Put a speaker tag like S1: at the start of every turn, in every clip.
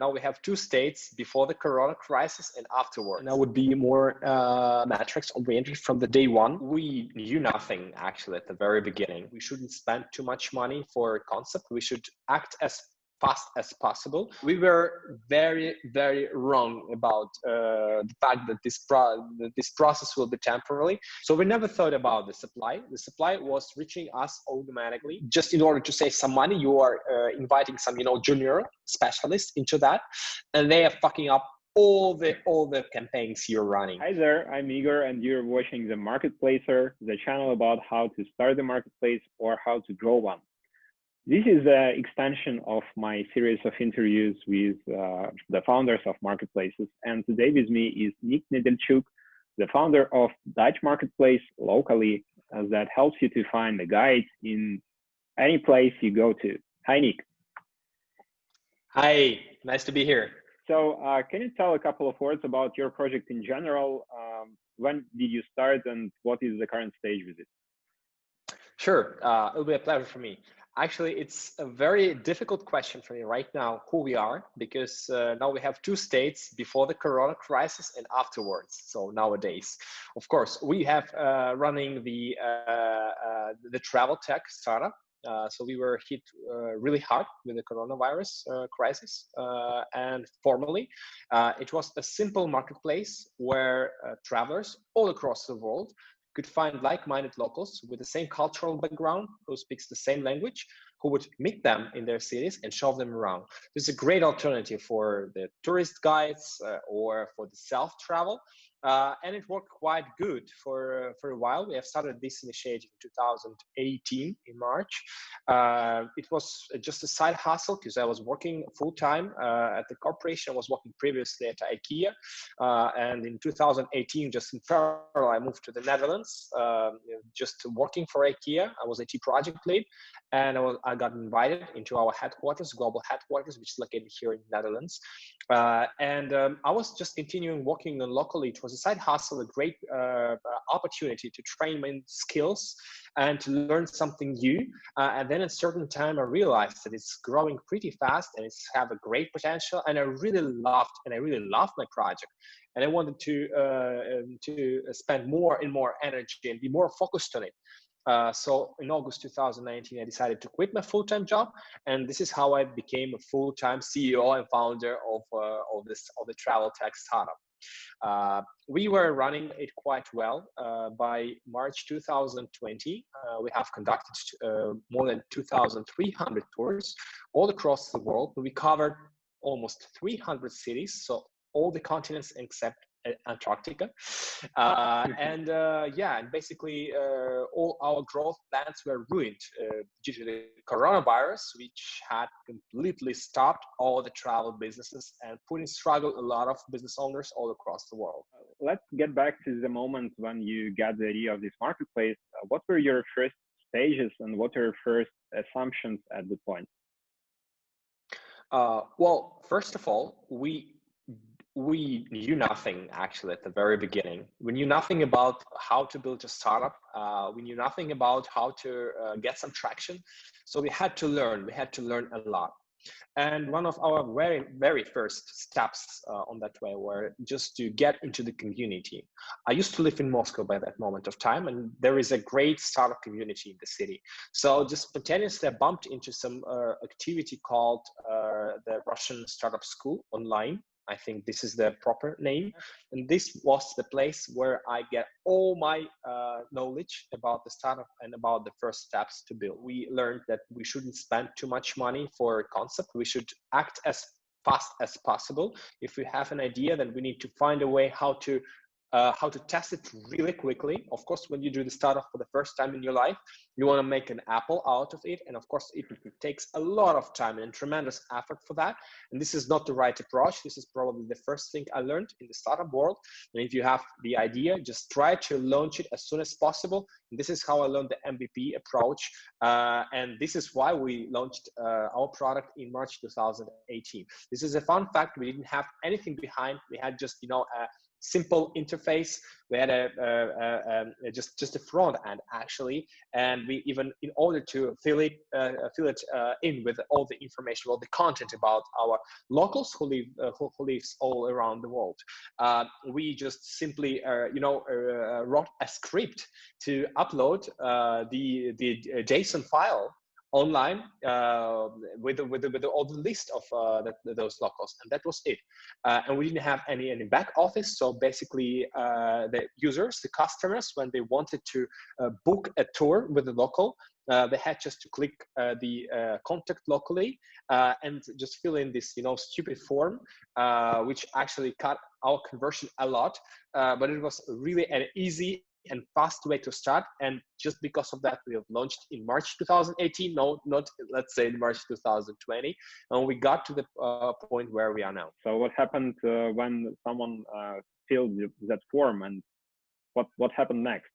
S1: Now we have two states: before the corona crisis and afterwards. And I would be more metrics oriented from the day one. We knew nothing actually at the very beginning. We shouldn't spend too much money for a concept. We should act as fast as possible. We were very, very wrong about the fact that this process will be temporary. So we never thought about the supply. The supply was reaching us automatically. Just in order to save some money, you are inviting some, junior specialists into that, and they are fucking up all the campaigns you're running.
S2: Hi there, I'm Igor, and you're watching The Marketplacer, the channel about how to start the marketplace or how to grow one. This is an extension of my series of interviews with the founders of marketplaces. And today with me is Nick Nedelchuk, the founder of Dutch marketplace Localie, that helps you to find a guide in any place you go to. Hi, Nick.
S1: Hi, nice to be here.
S2: So can you tell a couple of words about your project in general? When did you start and what is the current stage with it?
S1: Sure, it'll be a pleasure for me. Actually, it's a very difficult question for me right now, who we are, because now we have two states: before the corona crisis and afterwards. So nowadays, of course, we have running the travel tech startup. So we were hit really hard with the coronavirus crisis, and formally, it was a simple marketplace where travelers all across the world could find like-minded locals with the same cultural background, who speaks the same language, who would meet them in their cities and show them around. This is a great alternative for the tourist guides or for the self-travel. And it worked quite good for a while. We have started this initiative in 2018 in March. It was just a side hustle because I was working full-time at the corporation. I was working previously at IKEA. And in 2018, just in parallel, I moved to the Netherlands, just working for IKEA. I was IT project lead, and I got invited into our headquarters, global headquarters, which is located here in the Netherlands. I was just continuing working locally. It was a side hustle, a great opportunity to train my skills and to learn something new. And then at a certain time, I realized that it's growing pretty fast and it's have a great potential. And I really loved my project. And I wanted to spend more and more energy and be more focused on it. So in August 2019, I decided to quit my full-time job, and this is how I became a full-time CEO and founder of the travel tech startup. We were running it quite well. By March 2020, we have conducted more than 2,300 tours all across the world. We covered almost 300 cities, so all the continents except Antarctica. And basically all our growth plans were ruined due to the coronavirus, which had completely stopped all the travel businesses and put in struggle a lot of business owners all across the world.
S2: Let's get back to the moment when you got the idea of this marketplace. What were your first stages and what were your first assumptions at the point?
S1: Well, first of all, we knew nothing actually at the very beginning. We knew nothing about how to build a startup. We knew nothing about how to get some traction. So we had to learn a lot. And one of our very, very first steps on that way were just to get into the community. I used to live in Moscow by that moment of time, and there is a great startup community in the city. So just spontaneously I bumped into some activity called the Russian Startup School online. I think this is the proper name. And this was the place where I get all my knowledge about the startup and about the first steps to build. We learned that we shouldn't spend too much money for a concept. We should act as fast as possible. If we have an idea, then we need to find a way how to test it really quickly. Of course, when you do the startup for the first time in your life, you want to make an apple out of it. And of course, it takes a lot of time and tremendous effort for that. And this is not the right approach. This is probably the first thing I learned in the startup world. And if you have the idea, just try to launch it as soon as possible. And this is how I learned the MVP approach. And this is why we launched our product in March 2018. This is a fun fact. We didn't have anything behind. We had just, simple interface. We had just a front end actually, and we even, in order to fill it in with all the information, all the content about our locals who lives all around the world, we just simply wrote a script to upload the JSON file online with all the list of those locals, and that was it. And we didn't have any back office. So basically, the users, the customers, when they wanted to book a tour with a local, they had just to click the contact locally and just fill in this stupid form, which actually cut our conversion a lot. But it was really an easy and fast way to start, and just because of that, we have launched in March 2018. No, not let's say March 2020, and we got to the point where we are now.
S2: So what happened when someone filled that form, and what happened next?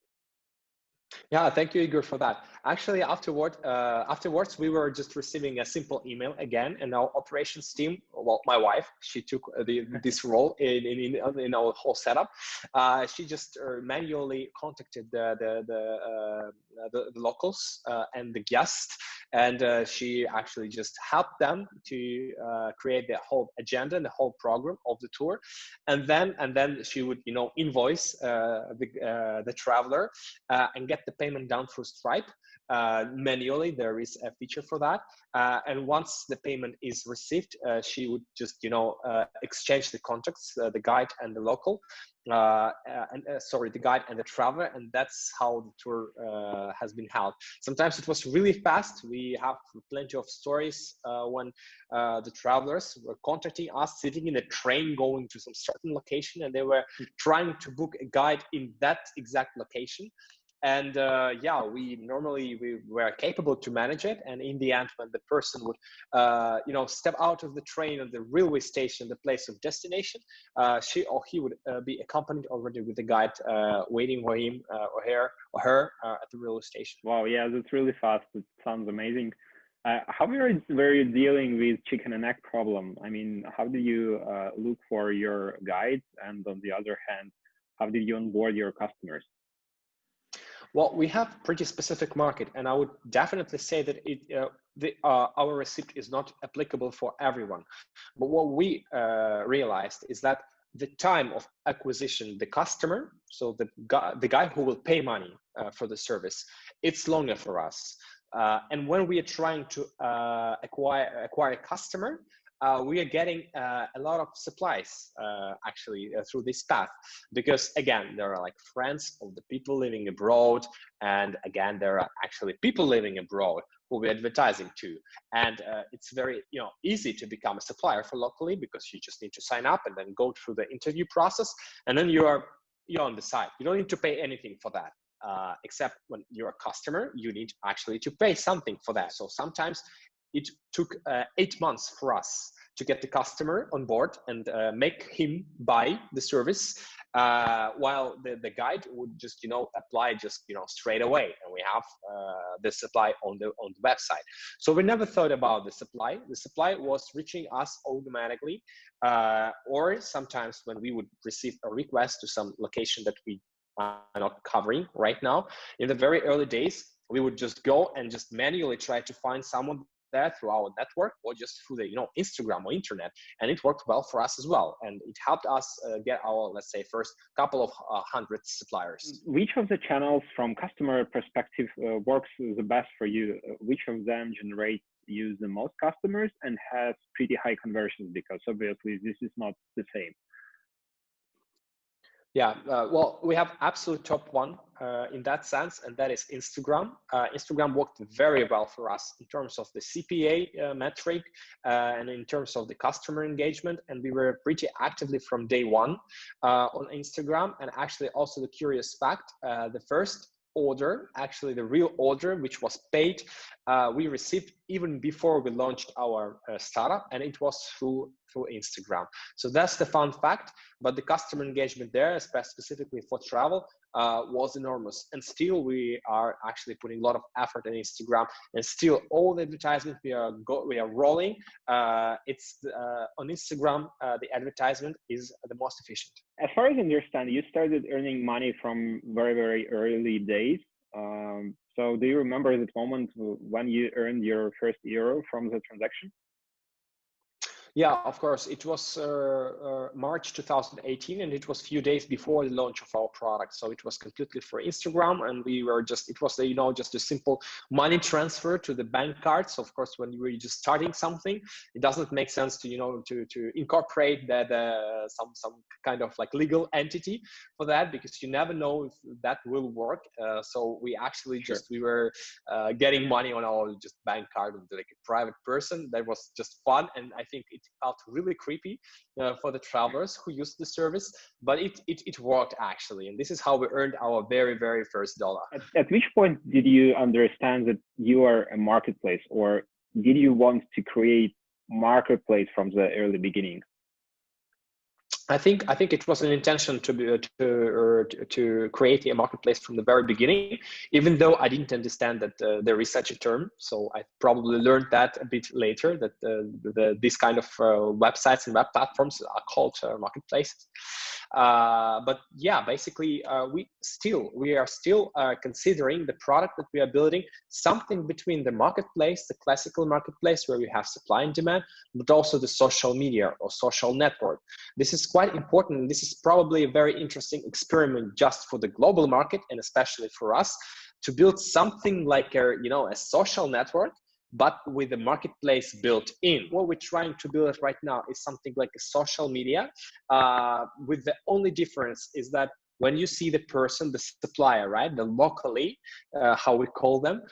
S1: Yeah, thank you, Igor, for that. Actually, afterwards, we were just receiving a simple email again, and our operations team, well, my wife, she took this role in our whole setup. She just manually contacted the locals and the guests, and she actually just helped them to create the whole agenda and the whole program of the tour, and then she would invoice the traveler and get the payment down through Stripe manually. There is a feature for that, and once the payment is received, she would just exchange the contacts, the guide and the local, the guide and the traveler, and that's how the tour has been held. Sometimes it was really fast. We have plenty of stories when the travelers were contacting us, sitting in a train going to some certain location, and they were trying to book a guide in that exact location. And we were capable to manage it. And in the end, when the person would, step out of the train at the railway station, the place of destination, she or he would be accompanied already with the guide waiting for him or her at the railway station.
S2: Wow, yeah, that's really fast. It sounds amazing. How were you dealing with chicken and egg problem? I mean, how do you look for your guides? And on the other hand, how did you onboard your customers?
S1: Well, we have pretty specific market, and I would definitely say that our receipt is not applicable for everyone. But what we realized is that the time of acquisition, the customer, so the guy who will pay money for the service, it's longer for us. And when we are trying to acquire a customer, we are getting a lot of supplies actually through this path, because again, there are like friends of the people living abroad, and again, there are actually people living abroad who we're advertising to, and it's very easy to become a supplier for Localie, because you just need to sign up and then go through the interview process, and then you're on the site. You don't need to pay anything for that. Except when you're a customer, you need actually to pay something for that. So sometimes it took 8 months for us to get the customer on board and make him buy the service, while the guide would just apply just straight away, and we have the supply on the website. So we never thought about the supply. The supply was reaching us automatically, or sometimes when we would receive a request to some location that we are not covering right now. In the very early days, we would just go and just manually try to find someone there through our network, or just through the Instagram or internet, and it worked well for us as well, and it helped us get our, let's say, first couple of hundred suppliers.
S2: Which of the channels from customer perspective works the best for you? Which of them generates you the most customers and has pretty high conversions? Because obviously this is not the same.
S1: Yeah, well, we have absolute top one in that sense, and that is Instagram. Instagram worked very well for us in terms of the CPA metric and in terms of the customer engagement, and we were pretty actively from day one on Instagram. And actually also the curious fact, the first order, actually the real order, which was paid, we received even before we launched our startup, and it was through through Instagram. So that's the fun fact. But the customer engagement there, specifically for travel, was enormous. And still we are actually putting a lot of effort in Instagram, and still all the advertisement we are rolling, it's on Instagram, the advertisement is the most efficient.
S2: As far as I understand, you started earning money from very, very early days. So do you remember that moment when you earned your first euro from the transaction?
S1: Yeah, of course. It was March 2018, and it was a few days before the launch of our product. So it was completely for Instagram, and we were just, it was, just a simple money transfer to the bank card. So of course, when you were just starting something, it doesn't make sense to, to incorporate that some kind of like legal entity for that, because you never know if that will work. So we actually we were getting money on our just bank card of like a private person. That was just fun, and I think it felt really creepy for the travelers who used the service, but it worked actually, and this is how we earned our very, very first dollar.
S2: At which point did you understand that you are a marketplace, or did you want to create marketplace from the early beginning?
S1: I think it was an intention to create a marketplace from the very beginning, even though I didn't understand that there is such a term. So I probably learned that a bit later, that this kind of websites and web platforms are called marketplaces. But yeah, basically, we are still considering the product that we are building something between the marketplace, the classical marketplace where we have supply and demand, but also the social media or social network. This is quite important. This is probably a very interesting experiment just for the global market, and especially for us, to build something like a social network, but with the marketplace built in. What we're trying to build right now is something like a social media, with the only difference is that when you see the person, the supplier, right, the Localie, how we call them,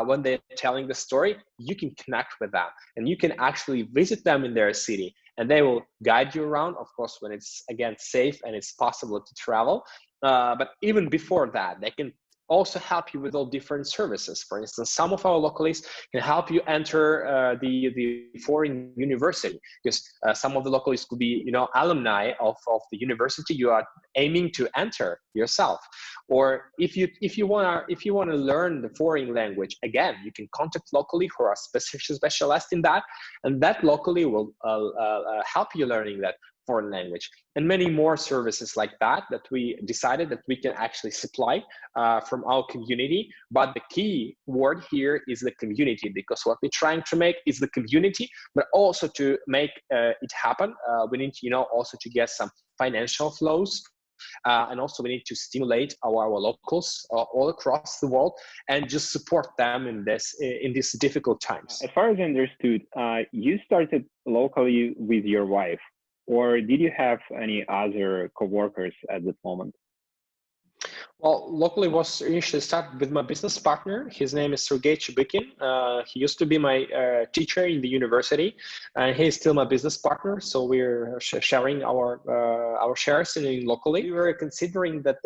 S1: when they're telling the story, you can connect with them, and you can actually visit them in their city, and they will guide you around, of course, when it's, again, safe and it's possible to travel. But even before that, they can also help you with all different services. For instance, some of our Localies can help you enter the foreign university, because some of the Localies could be, alumni of the university you are aiming to enter yourself. Or if you want to learn the foreign language, again, you can contact Localie, who are specialists in that, and that Localie will help you learning that foreign language, and many more services like that we decided that we can actually supply from our community. But the key word here is the community, because what we're trying to make is the community, but also to make it happen, we need also to get some financial flows. And also we need to stimulate our locals all across the world and just support them in these difficult times.
S2: As far as I understood, you started Localie with your wife, or did you have any other co-workers at that moment?
S1: Well, Localie was initially started with my business partner. His name is Sergey Chubykin. He used to be my teacher in the university, and he is still my business partner. So we're sharing our shares in Localie. We were considering that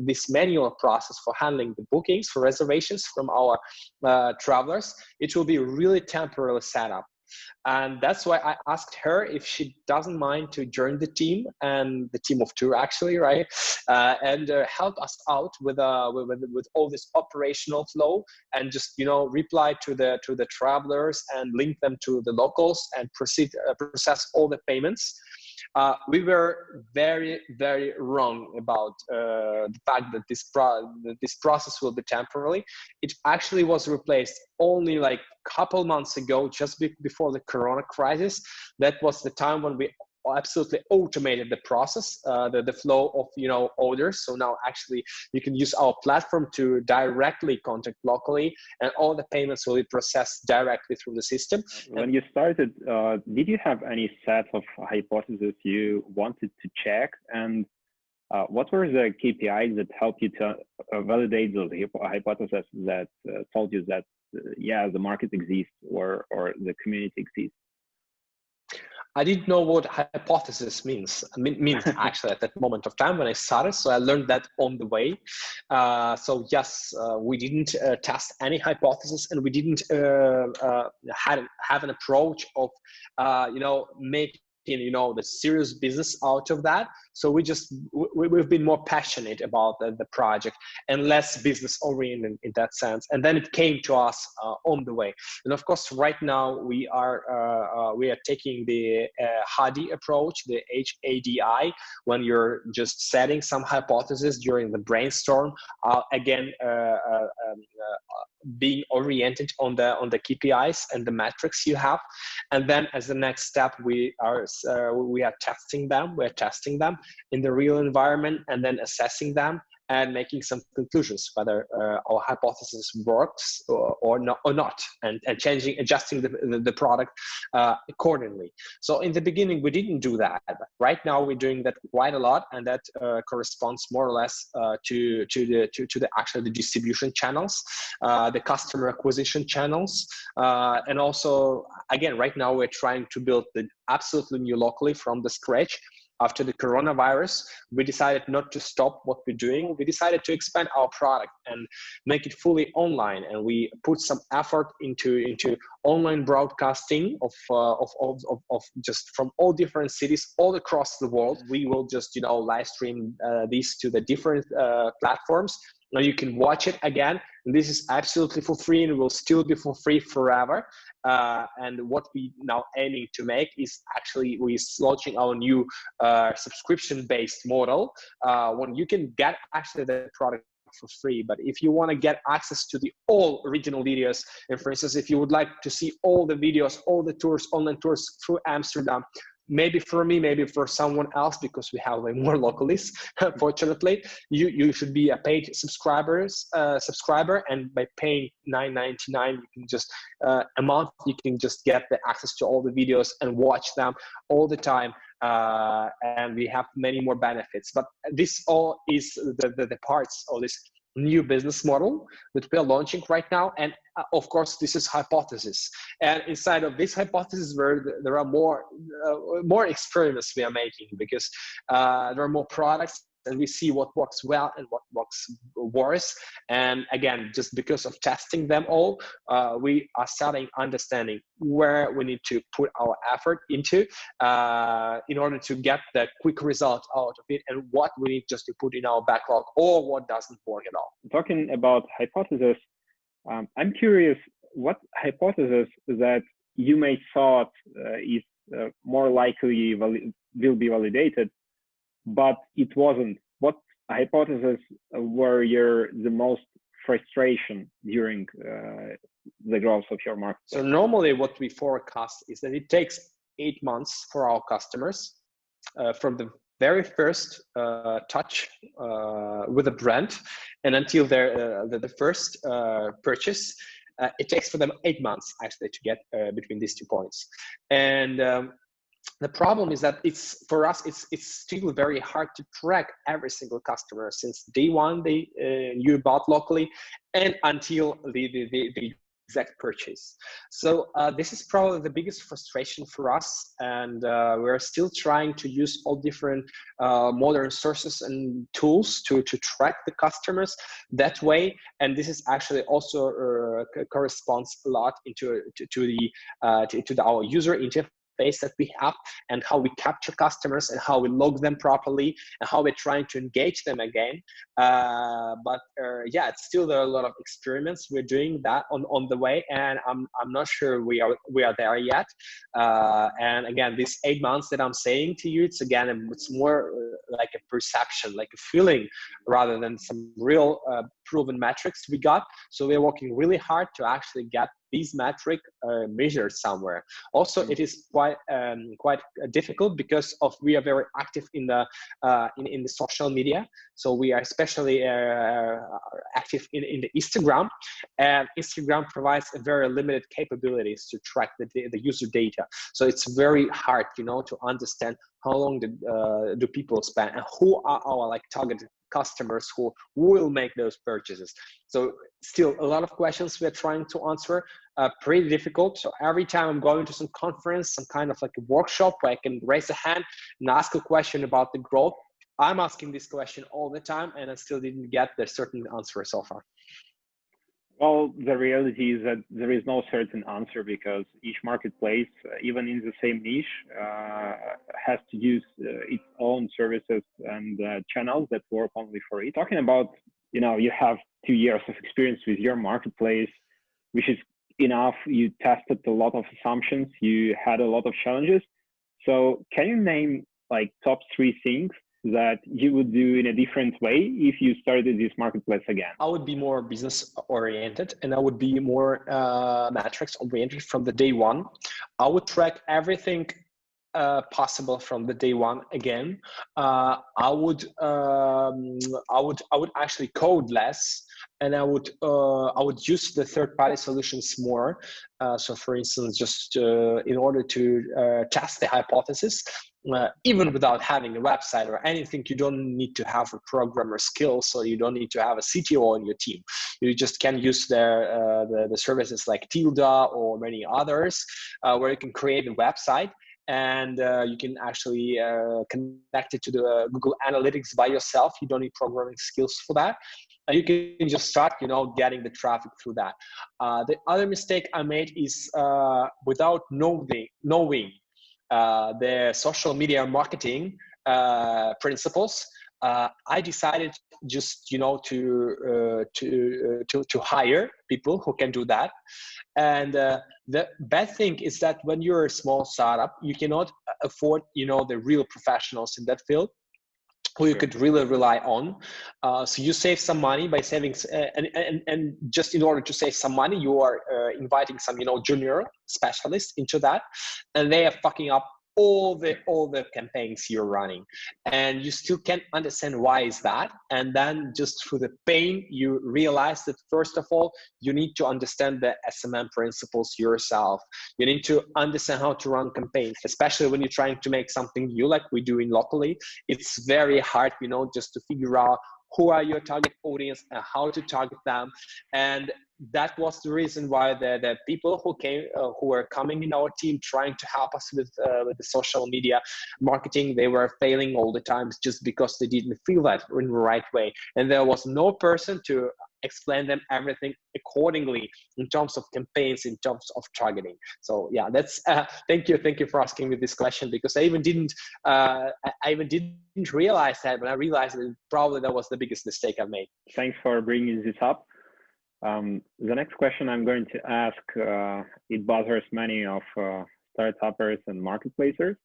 S1: this manual process for handling the bookings, for reservations from our travelers, it will be really temporarily set up. And that's why I asked her if she doesn't mind to join the team, and the team of two actually, right? And help us out with all this operational flow, and just reply to the travelers and link them to the locals and process all the payments. We were very, very wrong about the fact that this process will be temporary. It actually was replaced only like a couple months ago, just before the Corona crisis. That was the time when we absolutely automated the process, the flow of orders. So now actually you can use our platform to directly contact Localie, and all the payments will be processed directly through the system.
S2: When you started, did you have any set of hypotheses you wanted to check, and what were the KPIs that helped you to validate those hypotheses that told you that the market exists or the community exists?
S1: I didn't know what hypothesis means actually at that moment of time when I started. So I learned that on the way. So yes, we didn't test any hypothesis, and we didn't have an approach of making the serious business out of that. So we've been more passionate about the project and less business oriented in that sense. And then it came to us on the way. And of course, right now we are taking the HADI approach, the HADI, when you're just setting some hypothesis during the brainstorm. Again, being oriented on the KPIs and the metrics you have, and then as the next step, we are testing them. We're testing them in the real environment, and then assessing them and making some conclusions whether our hypothesis works or not, and adjusting the product accordingly. So in the beginning, we didn't do that. Right now, we're doing that quite a lot, and that corresponds more or less to the distribution channels, the customer acquisition channels, and also, again, right now we're trying to build the absolutely new Localie from the scratch. After the coronavirus, we decided not to stop what we're doing. We decided to expand our product and make it fully online. And we put some effort into online broadcasting of just from all different cities all across the world. We will just live stream these to the different platforms. Now you can watch it again. And this is absolutely for free, and it will still be for free forever. And what we now aiming to make is actually we're launching our new subscription-based model when you can get actually the product for free. But if you want to get access to the all original videos, and for instance, if you would like to see all the videos, all the tours, online tours through Amsterdam, maybe for me, maybe for someone else, because we have way more Localies, fortunately, you should be a paid subscriber, and by paying $9.99, you can just a month, you can just get the access to all the videos and watch them all the time. And we have many more benefits. But this all is the parts of this new business model that we are launching right now. And of course, this is hypothesis. And inside of this hypothesis, there are more experiments we are making, because there are more products, and we see what works well and what works worse. And again, just because of testing them all, we are starting understanding where we need to put our effort into in order to get the quick result out of it, and what we need just to put in our backlog, or what doesn't work at all.
S2: Talking about hypothesis, I'm curious what hypothesis that you may thought is more likely will be validated, but it wasn't. What hypotheses were the most frustration during the growth of your market?
S1: So normally what we forecast is that it takes 8 months for our customers from the very first touch with a brand and until the first purchase. It takes for them 8 months actually to get between these 2 points. And the problem is that it's still very hard to track every single customer since day one they knew about Localie and until the exact purchase. So this is probably the biggest frustration for us, and we're still trying to use all different modern sources and tools to track the customers that way. And this is actually also corresponds a lot to our user interface that we have, and how we capture customers and how we log them properly and how we're trying to engage them again. But it's still there are a lot of experiments we're doing that on the way, and I'm not sure we are there yet. And again, these 8 months that I'm saying to you, it's more like a perception, like a feeling, rather than some real proven metrics we got. So we're working really hard to actually get these metric measured somewhere. Also, it is quite difficult because we are very active in the social media. So we are especially active in the Instagram, and Instagram provides a very limited capabilities to track the user data. So it's very hard, to understand how long do people spend and who are our target customers who will make those purchases. So still a lot of questions we're trying to answer, pretty difficult. So every time I'm going to some conference, some kind of like a workshop where I can raise a hand and ask a question about the growth, I'm asking this question all the time, and I still didn't get the certain answer so far.
S2: Well, the reality is that there is no certain answer, because each marketplace, even in the same niche, has to use its own services and channels that work only for it. Talking about, you have 2 years of experience with your marketplace, which is enough. You tested a lot of assumptions. You had a lot of challenges. So can you name like top 3 things that you would do in a different way if you started this marketplace again?
S1: I would be more business oriented, and I would be more metrics oriented from the day one. I would track everything possible from the day one again. I would actually code less, and I would use the third-party solutions more. So for instance, just in order to test the hypothesis, even without having a website or anything, you don't need to have a programmer skill, so you don't need to have a CTO on your team. You just can use the services like Tilda or many others, where you can create a website, and you can actually connect it to the Google Analytics by yourself. You don't need programming skills for that. You can just start, getting the traffic through that. The other mistake I made is without knowing the social media marketing principles, I decided just to hire people who can do that. And the bad thing is that when you're a small startup, you cannot afford the real professionals in that field who you could really rely on. So you save some money by saving, and just in order to save some money, you are inviting some junior specialists into that, and they are fucking up all the campaigns you're running, and you still can't understand why is that. And then just through the pain, you realize that first of all, you need to understand the SMM principles yourself. You need to understand how to run campaigns, especially when you're trying to make something new, like we do in Localie. It's very hard, just to figure out who are your target audience and how to target them. And that was the reason why the people who were coming in our team trying to help us with the social media marketing, they were failing all the time just because they didn't feel that in the right way. And there was no person to explain them everything accordingly in terms of campaigns, in terms of targeting. So yeah, that's thank you for asking me this question, because I even didn't realize that, but I realized that probably that was the biggest mistake I made.
S2: Thanks for bringing this up. The next question I'm going to ask, it bothers many of startuppers and marketplacers.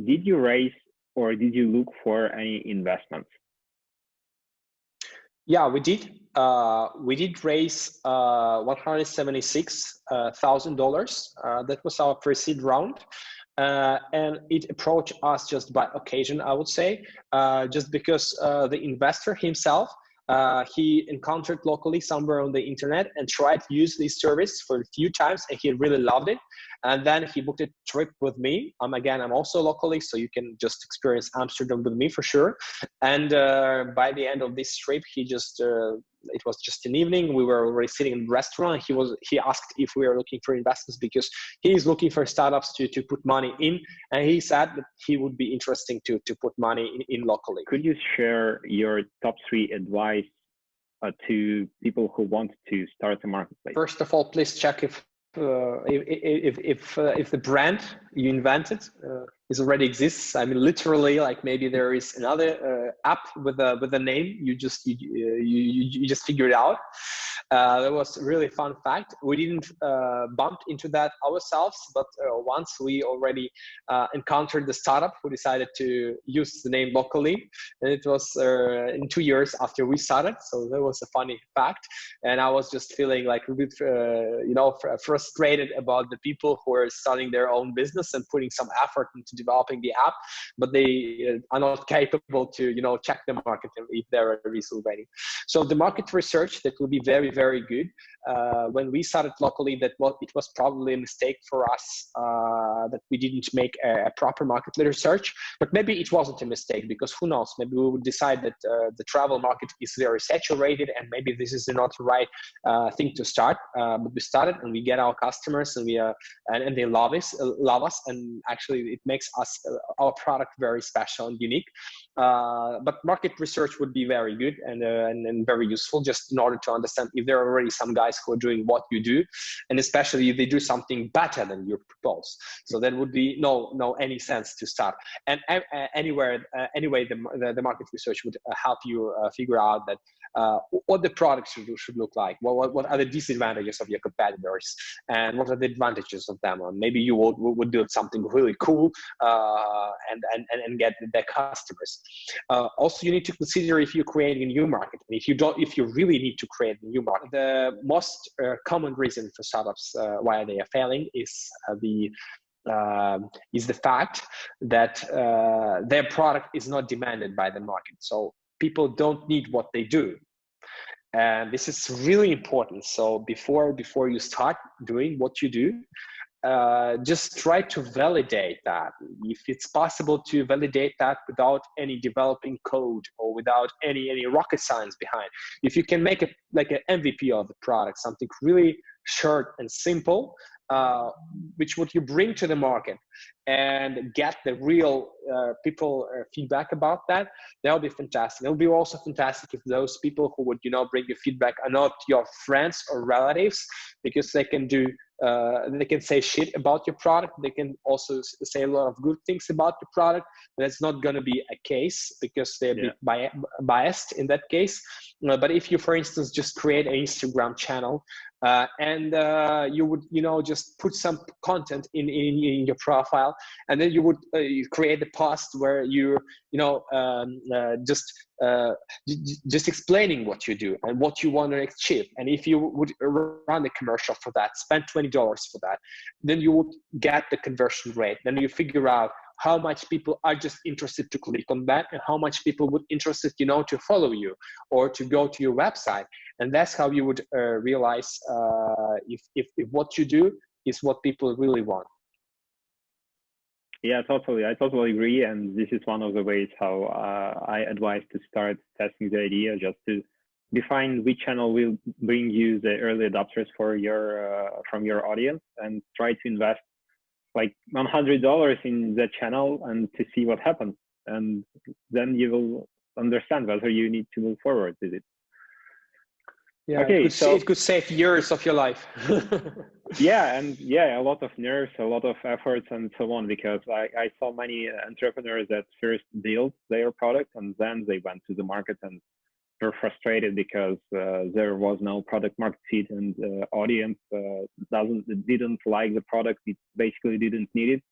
S2: Did you raise or did you look for any investments?
S1: Yeah, we did. We did raise $176,000. That was our pre-seed round. And it approached us just by occasion, I would say, just because the investor himself, he encountered Localie somewhere on the internet and tried to use this service for a few times, and he really loved it. And then he booked a trip with me. Again, I'm also Localie, so you can just experience Amsterdam with me for sure. And by the end of this trip, he just it was just an evening. We were already sitting in the restaurant. He asked if we were looking for investors, because he is looking for startups to put money in, and he said that he would be interesting to put money in Localie.
S2: Could you share your top 3 advice to people who want to start a marketplace?
S1: First of all, please check if the brand you invented already exists. I mean, literally, like maybe there is another app with a name. You just figure it out. That was a really fun fact. We didn't bump into that ourselves, but once we already encountered the startup who decided to use the name Localie, and it was in 2 years after we started. So that was a funny fact, and I was just feeling like a bit, frustrated about the people who are starting their own business and putting some effort into developing the app, but they are not capable to, you know, check the market if there is already. So the market research, that will be very, very good. When we started Localie, it was probably a mistake for us that we didn't make a proper market research, but maybe it wasn't a mistake, because who knows, maybe we would decide that the travel market is very saturated and maybe this is not the right thing to start. But we started and we get our customers, and and they love us, and actually it makes us our product very special and unique. But market research would be very good and very useful, just in order to understand if there are already some guys who are doing what you do, and especially if they do something better than you propose. So there would be no any sense to start. And anyway, the market research would help you figure out that what the product should look like. What are the disadvantages of your competitors, and what are the advantages of them? Or maybe you would do something really cool and get their customers. Also, you need to consider if you're creating a new market, and if you really need to create a new market. The most common reason for startups why they are failing is the fact that their product is not demanded by the market. So people don't need what they do. And this is really important. So before you start doing what you do, just try to validate that. If it's possible to validate that without any developing code or without any rocket science behind, if you can make it like an MVP of the product, something really short and simple, which would you bring to the market and get the real people feedback about that would be fantastic. It would be also fantastic if those people who would, you know, bring you feedback are not your friends or relatives, because they can say shit about your product. They can also say a lot of good things about your product, but it's not going to be a case because they're a bit biased in that case. But if you, for instance, just create an Instagram channel and you would, you know, just put some content in your profile, and then you would create a post where you just explaining what you do and what you want to achieve. And if you would run a commercial for that, spend $20 for that, then you would get the conversion rate. Then you figure out how much people are just interested to click on that, and how much people would interested, you know, to follow you or to go to your website. And that's how you would realize if what you do is what people really want.
S2: Yeah, totally. I totally agree. And this is one of the ways how I advise to start testing the idea, just to define which channel will bring you the early adopters for from your audience, and try to invest like $100 in that channel and to see what happens. And then you will understand whether you need to move forward with it.
S1: Yeah,
S2: okay,
S1: it could save years of your life.
S2: Yeah, and yeah, a lot of nerves, a lot of efforts, and so on. Because I saw many entrepreneurs that first built their product and then they went to the market and were frustrated because there was no product market fit, and audience didn't like the product. It basically didn't need it,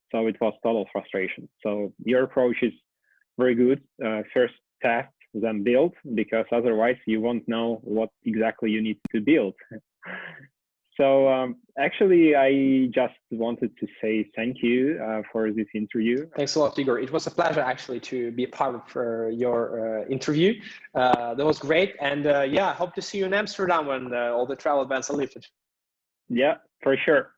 S2: so it was total frustration. So your approach is very good. First test, then build, because otherwise you won't know what exactly you need to build. So actually, I just wanted to say thank you for this interview.
S1: Thanks a lot, Igor. It was a pleasure actually to be a part of your interview. That was great. And yeah, I hope to see you in Amsterdam when all the travel bans are lifted.
S2: Yeah, for sure.